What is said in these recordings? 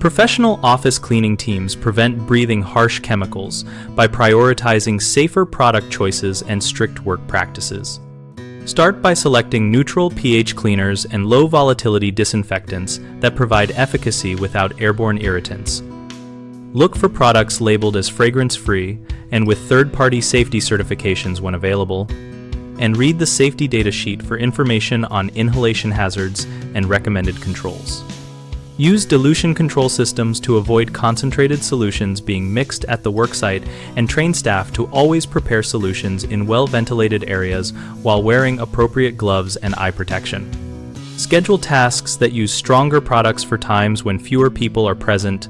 Professional office cleaning teams prevent breathing harsh chemicals by prioritizing safer product choices and strict work practices. Start by selecting neutral pH cleaners and low volatility disinfectants that provide efficacy without airborne irritants. Look for products labeled as fragrance-free and with third-party safety certifications when available, and read the safety data sheet for information on inhalation hazards and recommended controls. Use dilution control systems to avoid concentrated solutions being mixed at the worksite, and train staff to always prepare solutions in well-ventilated areas while wearing appropriate gloves and eye protection. Schedule tasks that use stronger products for times when fewer people are present,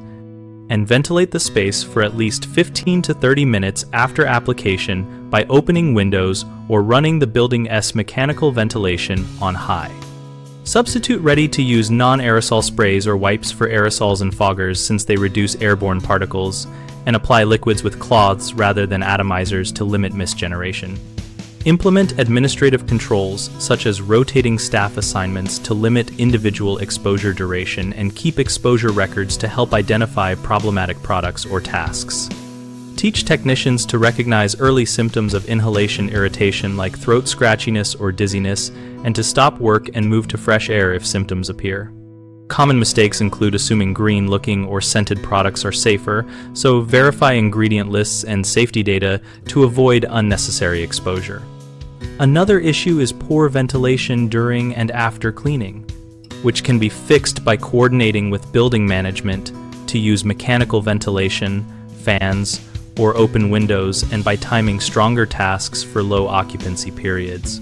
and ventilate the space for at least 15 to 30 minutes after application by opening windows or running the building's mechanical ventilation on high. Substitute ready-to-use non-aerosol sprays or wipes for aerosols and foggers since they reduce airborne particles, and apply liquids with cloths rather than atomizers to limit misgeneration. Implement administrative controls such as rotating staff assignments to limit individual exposure duration, and keep exposure records to help identify problematic products or tasks. Teach technicians to recognize early symptoms of inhalation irritation like throat scratchiness or dizziness, and to stop work and move to fresh air if symptoms appear. Common mistakes include assuming green-looking or scented products are safer, so verify ingredient lists and safety data to avoid unnecessary exposure. Another issue is poor ventilation during and after cleaning, which can be fixed by coordinating with building management to use mechanical ventilation, fans, or open windows, and by timing stronger tasks for low occupancy periods.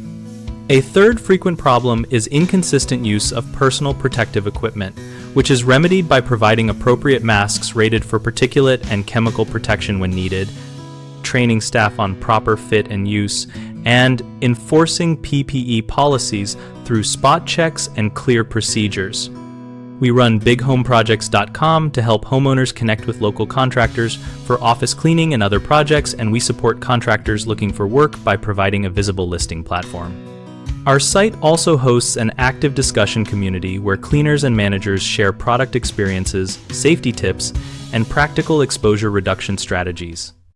A third frequent problem is inconsistent use of personal protective equipment, which is remedied by providing appropriate masks rated for particulate and chemical protection when needed, training staff on proper fit and use, and enforcing PPE policies through spot checks and clear procedures. We run bighomeprojects.com to help homeowners connect with local contractors for office cleaning and other projects, and we support contractors looking for work by providing a visible listing platform. Our site also hosts an active discussion community where cleaners and managers share product experiences, safety tips, and practical exposure reduction strategies.